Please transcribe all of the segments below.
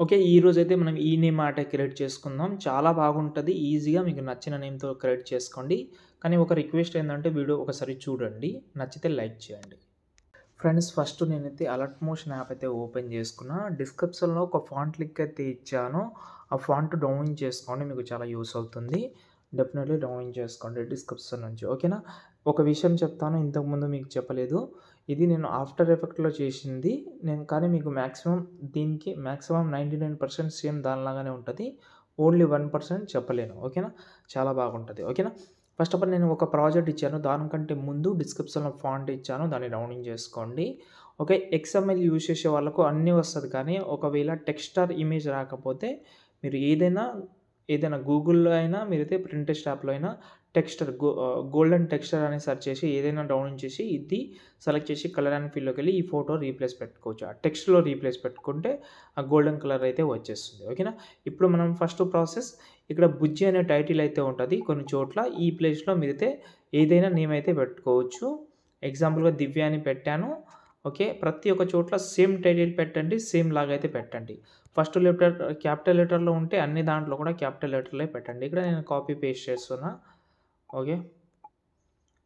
Okay. ఈరోజైతే మనం ఈ నేమ్ ఆర్ట్ క్రియేట్ చేసుకుందాం. చాలా బాగుంటది. ఈజీగా మీకు నచ్చిన నేమ్‌తో క్రియేట్ చేసుకోండి. కానీ ఒక రిక్వెస్ట్ ఏందంటే వీడియో ఒకసారి చూడండి. నచ్చితే లైక్ చేయండి. ఫ్రెండ్స్ ఫస్ట్ నేనైతే అలర్ట్ మోషన్ యాప్ అయితే ఓపెన్ చేసుకున్నా. డిస్క్రిప్షన్‌లో ఒక ఫాంట్ లింక్ అయితే ఇచ్చాను. ఆ ఫాంట్ డౌన్లోడ్ చేసుకోండి. మీకు చాలా యూజ్ అవుతుంది. డెఫినెట్‌లీ డౌన్లోడ్ చేసుకోండి డిస్క్రిప్షన్ నుంచి. ఓకేనా? ఒక విషయం చెప్తాను ఇంతకుముందు మీకు చెప్పలేదు. ఇది నేను ఆఫ్టర్ ఎఫెక్ట్‌లో చేసింది. కానీ మీకు దీనికి మాక్సిమం 99% సేమ్ దానిలాగానే ఉంటది. ఓన్లీ 1% చెప్పలేను. ఓకేనా? చాలా బాగుంటది. ఓకేనా? ఫస్ట్ ఆఫ్ ఆల్ నేను ఒక ప్రాజెక్ట్ ఇచ్చాను. దానికంటే ముందు డిస్క్రిప్షన్‌లో ఫాంట్ ఇచ్చాను. దాన్ని డౌన్లోడ్ చేసుకోండి. ఓకే. ఎక్స్ఎంఎల్ యూజ్ చేసే వాళ్ళకు అన్నీ వస్తది. కానీ ఒకవేళ టెక్స్ట్ ఆర్ ఇమేజ్ రాకపోతే మీరు ఏదైనా గూగుల్‌లో అయినా మీరైతే ప్రింటెస్ట్ యాప్‌లో అయినా గోల్డెన్ టెక్స్చర్ అని సెర్చ్ చేసి ఏదైనా డౌన్లోడ్ చేసి ఇది సెలెక్ట్ చేసి కలర్ అండ్ ఫీల్‌లోకెళ్ళి ఈ ఫోటో రీప్లేస్ పెట్టుకోవచ్చు. ఆ టెక్స్ట్‌లో రీప్లేస్ పెట్టుకుంటే ఆ గోల్డెన్ కలర్ అయితే వచ్చేస్తుంది. ఓకేనా? ఇప్పుడు మనం ఫస్ట్ ప్రాసెస్ ఇక్కడ బుజ్జి అనే టైటిల్ అయితే ఉంటది. కొన్ని చోట్ల ఈ ప్లేస్‌లో మీరైతే ఏదైనా నేమ్ అయితే పెట్టుకోవచ్చు. ఎగ్జాంపుల్‌గా దివ్య అని పెట్టాను. ఓకే. ప్రతి ఒక్క చోట్ల సేమ్ టైటిల్ పెట్టండి. సేమ్ లాగా అయితే పెట్టండి. ఫస్ట్ లెటర్ క్యాపిటల్ లెటర్‌లో ఉంటే అన్ని దాంట్లో కూడా క్యాపిటల్ లెటర్‌లే పెట్టండి. ఇక్కడ నేను కాపీ పేస్ట్ చేస్తున్నా. ఓకే.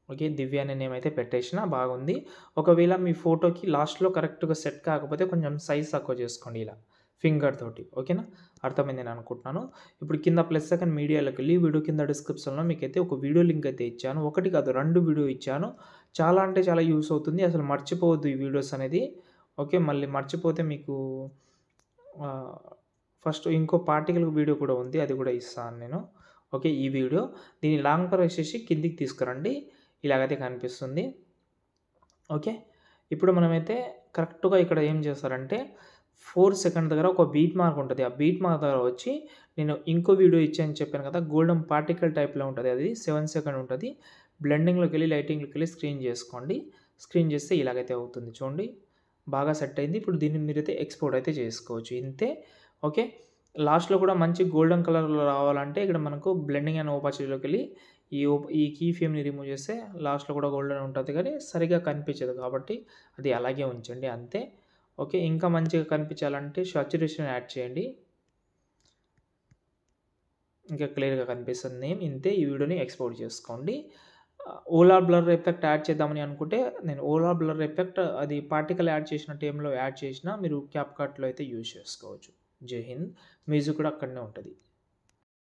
ఓకే. దివ్య అనే నేమ్ అయితే పెట్టేసిన బాగుంది. ఒకవేళ మీ ఫోటోకి లాస్ట్‌లో కరెక్ట్‌గా సెట్ కాకపోతే కొంచెం సైజ్ తక్కువ చేసుకోండి ఇలా ఫింగర్ తోటి. ఓకేనా? అర్థమైంది నేను అనుకుంటున్నాను. ఇప్పుడు కింద ప్లస్ సెకండ్ మీడియాలోకెళ్ళి వీడియో కింద డిస్క్రిప్షన్‌లో మీకైతే ఒక వీడియో లింక్ అయితే ఇచ్చాను. ఒకటి కాదు 2 వీడియో ఇచ్చాను. చాలా అంటే చాలా యూజ్ అవుతుంది. అసలు మర్చిపోవద్దు ఈ వీడియోస్ అనేది. ఓకే. మళ్ళీ మర్చిపోతే మీకు ఆహ్, ఫస్ట్ ఇంకో పార్టికల్ వీడియో కూడా ఉంది. అది కూడా ఇస్తాను నేను. ఓకే. ఈ వీడియో దీన్ని లాంగ్ ప్రెస్ చేసి కిందికి తీసుకురండి. ఇలాగైతే కనిపిస్తుంది. ఓకే. ఇప్పుడు మనమైతే కరెక్ట్‌గా ఇక్కడ ఏం చేస్తారంటే 4 సెకండ్ దగ్గర ఒక బీట్ మార్క్ ఉంటది. ఆ బీట్ మార్క్ దగ్గర వచ్చి నేను ఇంకో వీడియో ఇచ్చానని చెప్పాను కదా! గోల్డెన్ పార్టికల్ టైప్‌లో ఉంటది. అది 7 సెకండ్ ఉంటది. బ్లెండింగ్‌లోకెళ్ళి, లైటింగ్‌లోకెళ్ళి స్క్రీన్ చేసుకోండి. స్క్రీన్ చేస్తే ఇలాగైతే అవుతుంది చూడండి. బాగా సెట్ అయింది. ఇప్పుడు దీన్ని మీరైతే ఎక్స్‌పోర్ట్ అయితే చేసుకోవచ్చు. ఇంతే. ఓకే. లాస్ట్‌లో కూడా మంచి గోల్డెన్ కలర్‌లో రావాలంటే ఇక్కడ మనకు బ్లెండింగ్ అండ్ ఓపాసిటీలోకెళ్ళి ఈ కీ ఫ్రేమ్‌ని రిమూవ్ చేస్తే లాస్ట్‌లో కూడా గోల్డెన్ ఉంటది కానీ సరిగ్గా కనిపించదు కాబట్టి అది అలాగే ఉంచండి అంతే. ఓకే. ఇంకా మంచిగా కనిపించాలంటే సాచురేషన్ యాడ్ చేయండి. ఇంకా క్లియర్‌గా కనిపిస్తుంది నేమ్. ఇంతే ఈ వీడియోని ఎక్స్‌పోర్ట్ చేసుకోండి. ఓలార్ బ్లర్ ఎఫెక్ట్ యాడ్ చేద్దామని అనుకుంటే నేను ఓలార్ బ్లర్ ఎఫెక్ట్ అది పార్టికల్ యాడ్ చేసిన టైంలో యాడ్ చేసినా మీరు క్యాప్‌కట్‌లో అయితే యూజ్ చేసుకోవచ్చు. జై హింద్. మ్యూజిక్ కూడా అక్కడనే ఉంటది.